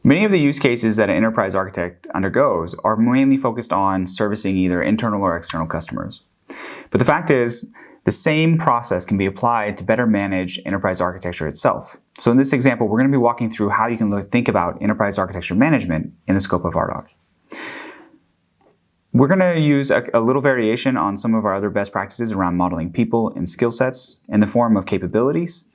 Many of the use cases that an enterprise architect undergoes are mainly focused on servicing either internal or external customers. But the fact is, the same process can be applied to better manage enterprise architecture itself. So in this example, we're going to be walking through how you can think about enterprise architecture management in the scope of Ardoq. We're going to use a little variation on some of our other best practices around modeling people and skill sets in the form of capabilities,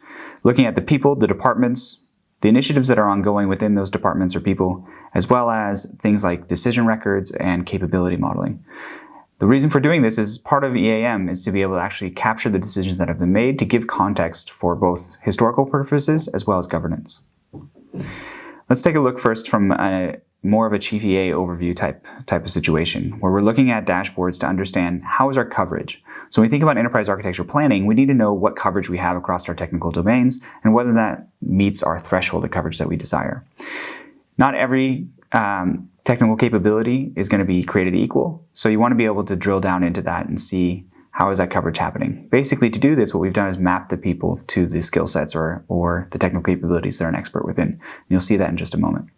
looking at the people, the departments, the initiatives that are ongoing within those departments or people, as well as things like decision records and capability modeling. The reason for doing this is part of EAM is to be able to actually capture the decisions that have been made to give context for both historical purposes as well as governance. Let's take a look first from more of a chief EA overview type of situation, where we're looking at dashboards to understand how is our coverage. So when we think about enterprise architecture planning, we need to know what coverage we have across our technical domains and whether that meets our threshold of coverage that we desire. Not every technical capability is going to be created equal, so you want to be able to drill down into that and see how is that coverage happening. Basically, to do this, what we've done is map the people to the skill sets or the technical capabilities they're an expert within. And you'll see that in just a moment.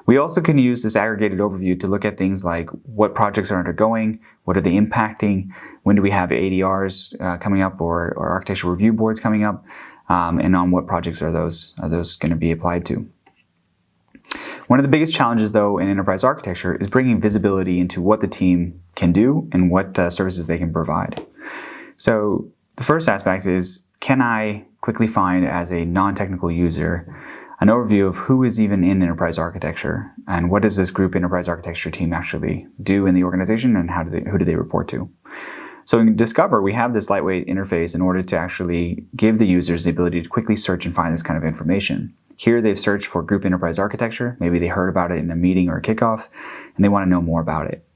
We also can use this aggregated overview to look at things like what projects are undergoing, what are they impacting, when do we have ADRs coming up or architectural review boards coming up, and on what projects are those going to be applied to. One of the biggest challenges, though, in enterprise architecture is bringing visibility into what the team can do and what services they can provide. So the first aspect is, can I quickly find, as a non-technical user, an overview of who is even in enterprise architecture and what does this group enterprise architecture team actually do in the organization and who do they report to? So in Discover, we have this lightweight interface in order to actually give the users the ability to quickly search and find this kind of information. Here they've searched for group enterprise architecture. Maybe they heard about it in a meeting or a kickoff and they want to know more about it.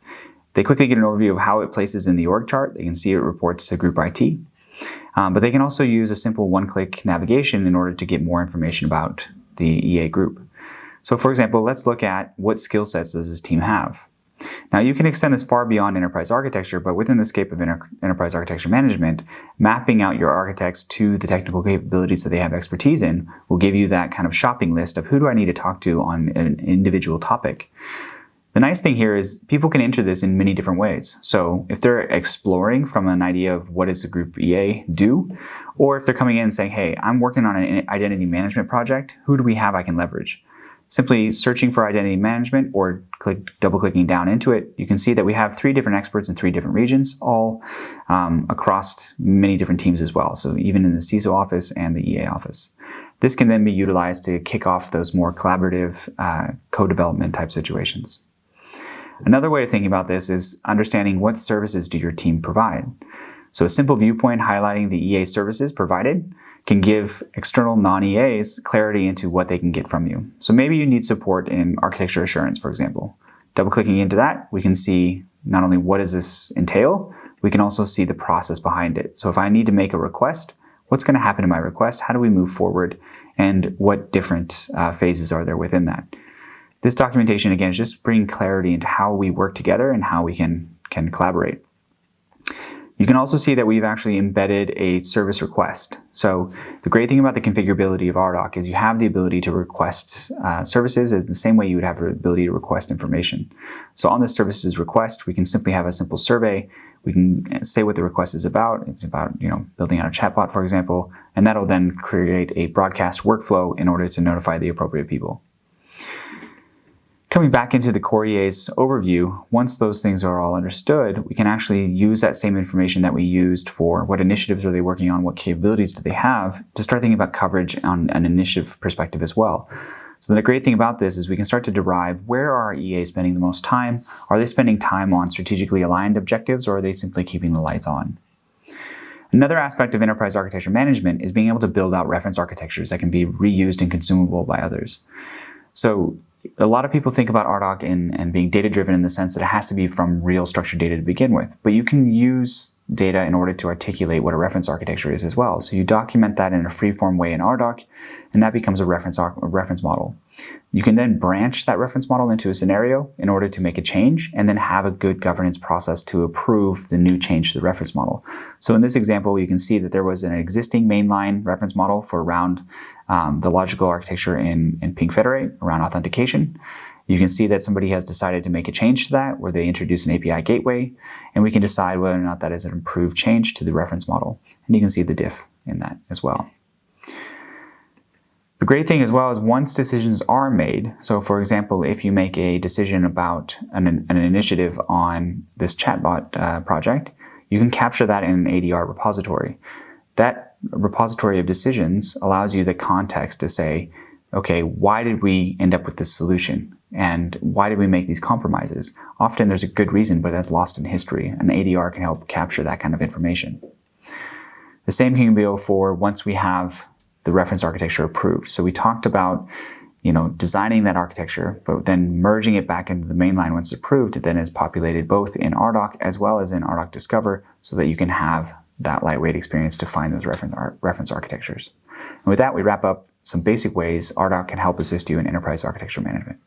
They quickly get an overview of how it places in the org chart. They can see it reports to group IT. But they can also use a simple one-click navigation in order to get more information about the EA group. So for example, let's look at what skill sets does this team have. Now you can extend this far beyond enterprise architecture, but within the scope of enterprise architecture management, mapping out your architects to the technical capabilities that they have expertise in will give you that kind of shopping list of who do I need to talk to on an individual topic. The nice thing here is people can enter this in many different ways. So if they're exploring from an idea of what does a group EA do, or if they're coming in and saying, hey, I'm working on an identity management project, who do we have I can leverage? Simply searching for identity management or double-clicking down into it, you can see that we have 3 different experts in 3 different regions, all across many different teams as well. So even in the CISO office and the EA office. This can then be utilized to kick off those more collaborative co-development type situations. Another way of thinking about this is understanding what services do your team provide. So a simple viewpoint highlighting the EA services provided can give external non-EAs clarity into what they can get from you. So maybe you need support in architecture assurance, for example. Double-clicking into that, we can see not only what does this entail, we can also see the process behind it. So if I need to make a request, what's going to happen to my request? How do we move forward? And what different phases are there within that? This documentation, again, is just bringing clarity into how we work together and how we can collaborate. You can also see that we've actually embedded a service request. So the great thing about the configurability of Ardoq is you have the ability to request services in the same way you would have the ability to request information. So on this services request, we can simply have a simple survey. We can say what the request is about. It's about, building out a chatbot, for example, and that'll then create a broadcast workflow in order to notify the appropriate people. Coming back into the core EA's overview, once those things are all understood, we can actually use that same information that we used for what initiatives are they working on, what capabilities do they have, to start thinking about coverage on an initiative perspective as well. So the great thing about this is we can start to derive where are our EAs spending the most time? Are they spending time on strategically aligned objectives, or are they simply keeping the lights on? Another aspect of enterprise architecture management is being able to build out reference architectures that can be reused and consumable by others. So a lot of people think about Ardoq and being data-driven in the sense that it has to be from real structured data to begin with. But you can use data in order to articulate what a reference architecture is as well. So you document that in a free-form way in Ardoq, and that becomes a reference model. You can then branch that reference model into a scenario in order to make a change, and then have a good governance process to approve the new change to the reference model. So in this example, you can see that there was an existing mainline reference model for around the logical architecture in Ping Federate around authentication. You can see that somebody has decided to make a change to that, where they introduce an API gateway, and we can decide whether or not that is an improved change to the reference model. And you can see the diff in that as well. The great thing as well is once decisions are made, so for example, if you make a decision about an initiative on this chatbot project, you can capture that in an ADR repository. That repository of decisions allows you the context to say, okay, why did we end up with this solution? And why did we make these compromises? Often there's a good reason, but that's lost in history. An ADR can help capture that kind of information. The same can go for once we have the reference architecture approved. So we talked about, designing that architecture, but then merging it back into the mainline once approved, it then is populated both in Ardoq as well as in Ardoq Discover, so that you can have that lightweight experience to find those reference architectures. And with that, we wrap up some basic ways Ardoq can help assist you in enterprise architecture management.